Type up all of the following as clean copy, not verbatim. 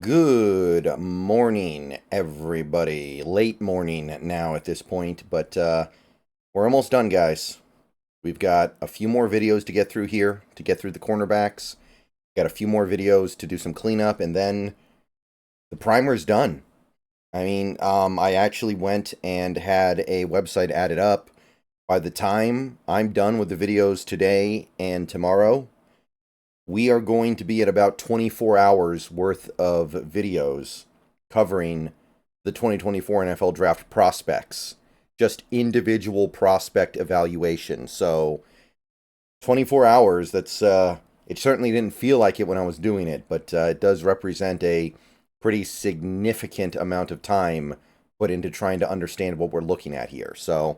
Good morning, everybody. Late morning now at this point, but we're almost done, guys. We've got a few more videos to get through here, to get through the cornerbacks. Got a few more videos to do some cleanup, and then the primer's done. I actually went and had a website added up. By the time I'm done with the videos today and tomorrow, we are going to be at about 24 hours worth of videos covering the 2024 NFL Draft prospects, just individual prospect evaluation. So 24 hours, it certainly didn't feel like it when I was doing it, but it does represent a pretty significant amount of time put into trying to understand what we're looking at here. So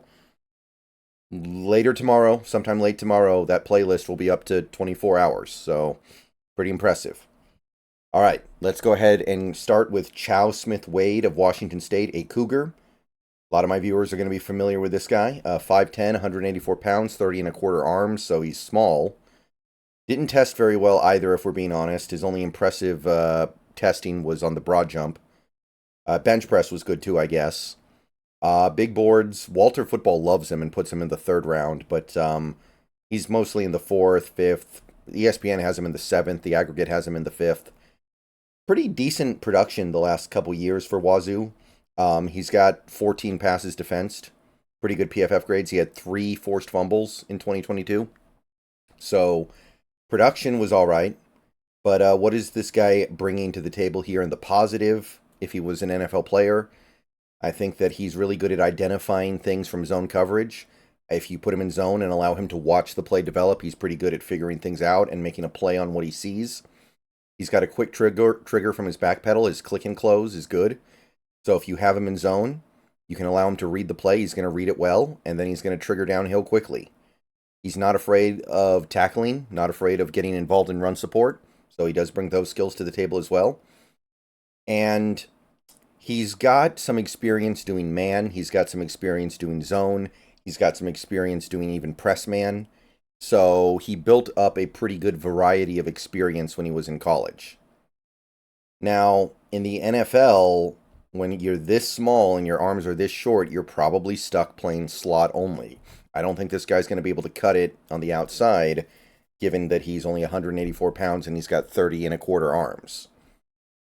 later tomorrow, sometime late tomorrow, that playlist will be up to 24 hours. So pretty impressive. All right, let's go ahead and start with Chau Smith-Wade of Washington State, a Cougar. A lot of my viewers are going to be familiar with this guy. 5'10", 184 pounds, 30 and a quarter arms, so he's small. Didn't test very well either, if we're being honest. His only impressive testing was on the broad jump. Bench press was good too, I guess. Big boards. Walter Football loves him and puts him in the third round, but he's mostly in the fourth, fifth. ESPN has him in the seventh. The aggregate has him in the fifth. Pretty decent production the last couple years for Wazoo. He's got 14 passes defensed. Pretty good PFF grades. He had 3 forced fumbles in 2022. So production was all right. But what is this guy bringing to the table here in the positive if he was an NFL player? I think that he's really good at identifying things from zone coverage. If you put him in zone and allow him to watch the play develop, he's pretty good at figuring things out and making a play on what he sees. He's got a quick trigger from his back pedal. His click and close is good. So if you have him in zone, you can allow him to read the play. He's going to read it well, and then he's going to trigger downhill quickly. He's not afraid of tackling, not afraid of getting involved in run support. So he does bring those skills to the table as well. And he's got some experience doing man. He's got some experience doing zone. He's got some experience doing even press man. So he built up a pretty good variety of experience when he was in college. Now, in the NFL, when you're this small and your arms are this short, you're probably stuck playing slot only. I don't think this guy's going to be able to cut it on the outside, given that he's only 184 pounds and he's got 30 and a quarter arms.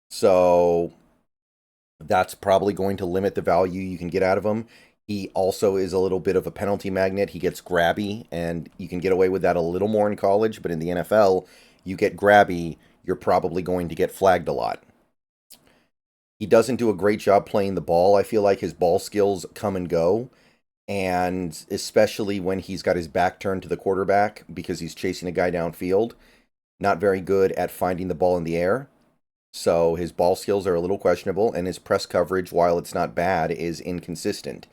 So that's probably going to limit the value you can get out of him. He also is a little bit of a penalty magnet. He gets grabby, and you can get away with that a little more in college, but in the NFL, you get grabby, you're probably going to get flagged a lot. He doesn't do a great job playing the ball. I feel like his ball skills come and go, and especially when he's got his back turned to the quarterback because he's chasing a guy downfield, not very good at finding the ball in the air. So his ball skills are a little questionable, and his press coverage, while it's not bad, is inconsistent.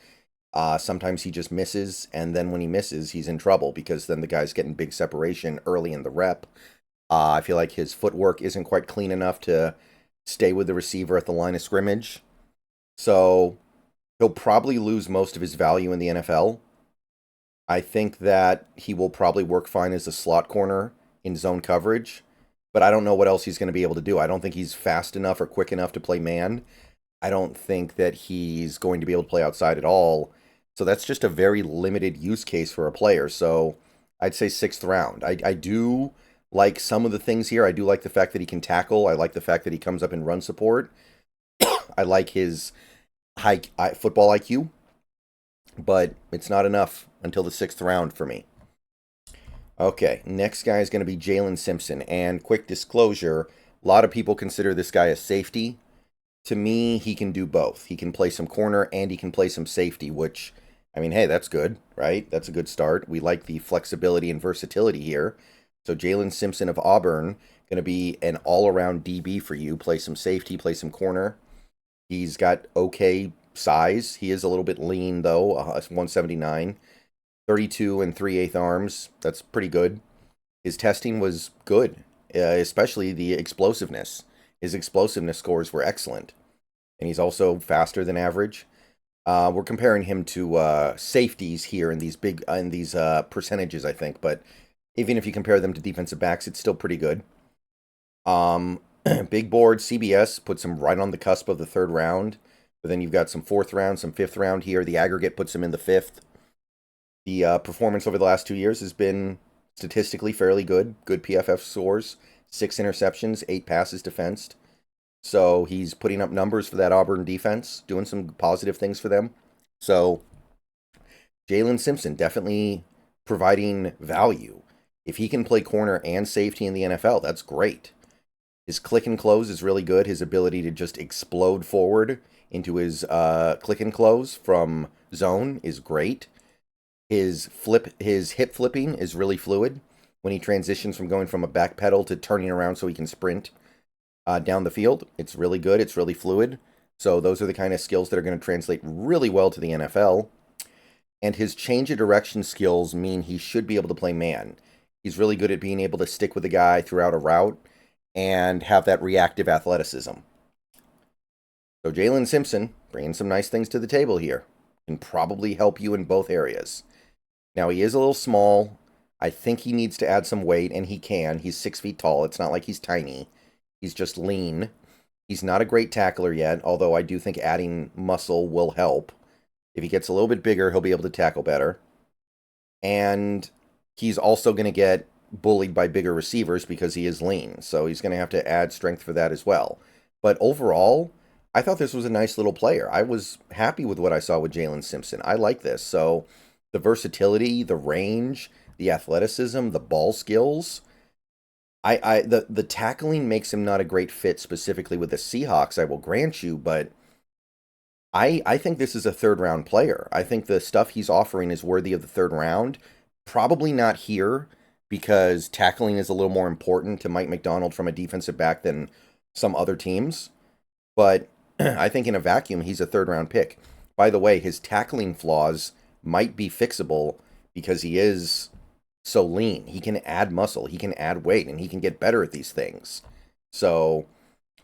Sometimes he just misses, and then when he misses, he's in trouble because then the guy's getting big separation early in the rep. I feel like his footwork isn't quite clean enough to stay with the receiver at the line of scrimmage. So he'll probably lose most of his value in the NFL. I think that he will probably work fine as a slot corner in zone coverage, but I don't know what else he's going to be able to do. I don't think he's fast enough or quick enough to play man. I don't think that he's going to be able to play outside at all. So that's just a very limited use case for a player. So I'd say 6th round. I do like some of the things here. I do like the fact that he can tackle. I like the fact that he comes up in run support. I like his high football IQ. But it's not enough until the 6th round for me. Okay, next guy is going to be Jaylin Simpson. And quick disclosure, a lot of people consider this guy a safety. To me, he can do both. He can play some corner and he can play some safety, which, I mean, hey, that's good, right? That's a good start. We like the flexibility and versatility here. So Jaylin Simpson of Auburn, going to be an all-around DB for you. Play some safety, play some corner. He's got okay size. He is a little bit lean, though, 179. 32 and 3/8 arms. That's pretty good. His testing was good, especially the explosiveness. His explosiveness scores were excellent. And he's also faster than average. We're comparing him to safeties here in these percentages, I think. But even if you compare them to defensive backs, it's still pretty good. Big board, CBS puts him right on the cusp of the third round. But then you've got some fourth round, some fifth round here. The aggregate puts him in the fifth. The performance over the last 2 years has been statistically fairly good. Good PFF scores. 6 interceptions, 8 passes defensed. So he's putting up numbers for that Auburn defense, doing some positive things for them. So Jaylin Simpson definitely providing value. If he can play corner and safety in the NFL, that's great. His click and close is really good. His ability to just explode forward into his click and close from zone is great. His hip flipping is really fluid when he transitions from going from a back pedal to turning around so he can sprint down the field. It's really good. It's really fluid. So those are the kind of skills that are going to translate really well to the NFL. And his change of direction skills mean he should be able to play man. He's really good at being able to stick with the guy throughout a route and have that reactive athleticism. So Jaylin Simpson, bringing some nice things to the table here, can probably help you in both areas. Now, he is a little small. I think he needs to add some weight, and he can. He's 6 feet tall. It's not like he's tiny. He's just lean. He's not a great tackler yet, although I do think adding muscle will help. If he gets a little bit bigger, he'll be able to tackle better. And he's also going to get bullied by bigger receivers because he is lean. So he's going to have to add strength for that as well. But overall, I thought this was a nice little player. I was happy with what I saw with Jaylin Simpson. I like this. So the versatility, the range, the athleticism, the ball skills. The tackling makes him not a great fit specifically with the Seahawks, I will grant you, but I think this is a third-round player. I think the stuff he's offering is worthy of the third round. Probably not here because tackling is a little more important to Mike Macdonald from a defensive back than some other teams. But I think in a vacuum, he's a third-round pick. By the way, his tackling flaws might be fixable because he is so lean. He can add muscle, he can add weight, and he can get better at these things. So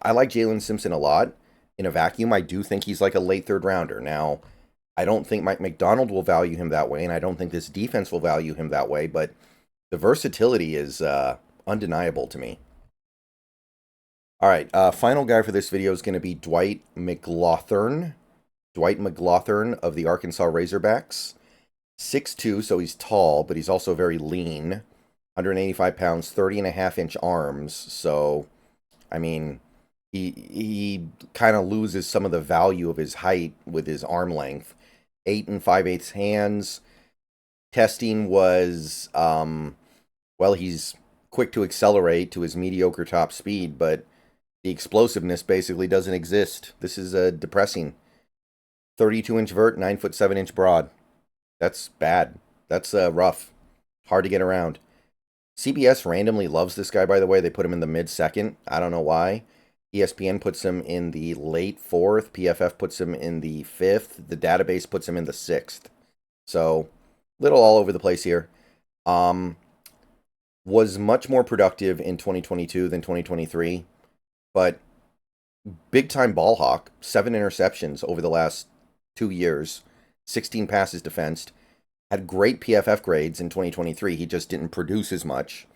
I like Jaylin Simpson a lot. In a vacuum, I do think he's like a late third rounder. Now, I don't think Mike Macdonald will value him that way, and I don't think this defense will value him that way, but the versatility is undeniable to me. All right, final guy for this video is going to be Dwight McGlothern. Dwight McGlothern of the Arkansas Razorbacks. 6'2", so he's tall, but he's also very lean. 185 pounds, 30.5-inch arms. So, I mean, he kind of loses some of the value of his height with his arm length. 8 5/8 hands. Testing was, well, he's quick to accelerate to his mediocre top speed, but the explosiveness basically doesn't exist. This is depressing. 32-inch vert, 9'7" broad. That's bad. That's rough. Hard to get around. CBS randomly loves this guy, by the way. They put him in the mid-second. I don't know why. ESPN puts him in the late fourth. PFF puts him in the fifth. The database puts him in the sixth. So, little all over the place here. Was much more productive in 2022 than 2023. But big-time ball hawk. 7 interceptions over the last 2 years. 16 passes defensed. Had great PFF grades in 2023. He just didn't produce as much.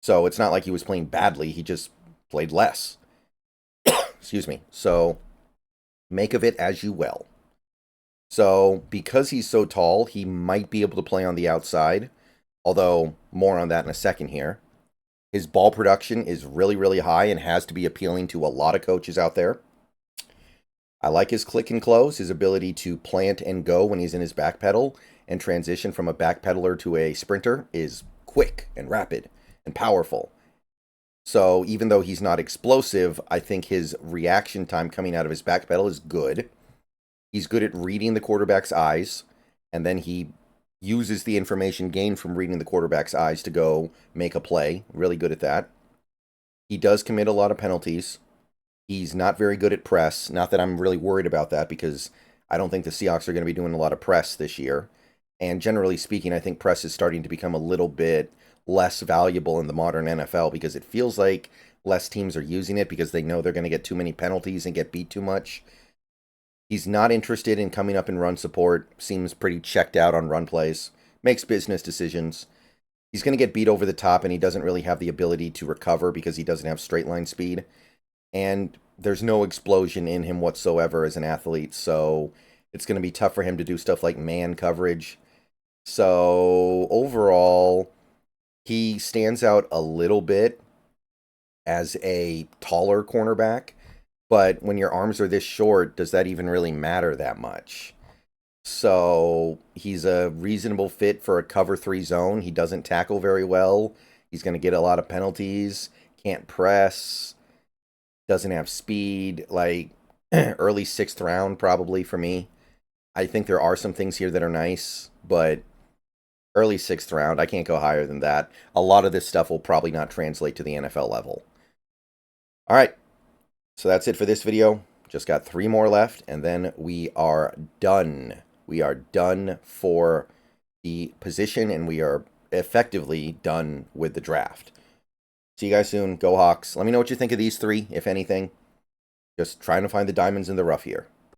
So it's not like he was playing badly. He just played less. Excuse me. So make of it as you will. So because he's so tall, he might be able to play on the outside. Although, more on that in a second here. His ball production is really, really high and has to be appealing to a lot of coaches out there. I like his click and close, his ability to plant and go when he's in his back pedal and transition from a back pedaler to a sprinter is quick and rapid and powerful. So even though he's not explosive, I think his reaction time coming out of his back pedal is good. He's good at reading the quarterback's eyes, and then he uses the information gained from reading the quarterback's eyes to go make a play. Really good at that. He does commit a lot of penalties. He's not very good at press. Not that I'm really worried about that because I don't think the Seahawks are going to be doing a lot of press this year. And generally speaking, I think press is starting to become a little bit less valuable in the modern NFL because it feels like less teams are using it because they know they're going to get too many penalties and get beat too much. He's not interested in coming up in run support. Seems pretty checked out on run plays. Makes business decisions. He's going to get beat over the top and he doesn't really have the ability to recover because he doesn't have straight line speed. and there's no explosion in him whatsoever as an athlete, so it's going to be tough for him to do stuff like man coverage. So overall, he stands out a little bit as a taller cornerback, but when your arms are this short, does that even really matter that much? So he's a reasonable fit for a cover 3 zone. He doesn't tackle very well. He's going to get a lot of penalties, can't press, doesn't have speed. Like early 6th round, probably for me. I think there are some things here that are nice, but early 6th round, I can't go higher than that. A lot of this stuff will probably not translate to the NFL level. All right, so that's it for this video. Just got 3 more left, and then we are done. We are done for the position, and we are effectively done with the draft. See you guys soon. Go Hawks. Let me know what you think of these 3, if anything. Just trying to find the diamonds in the rough here.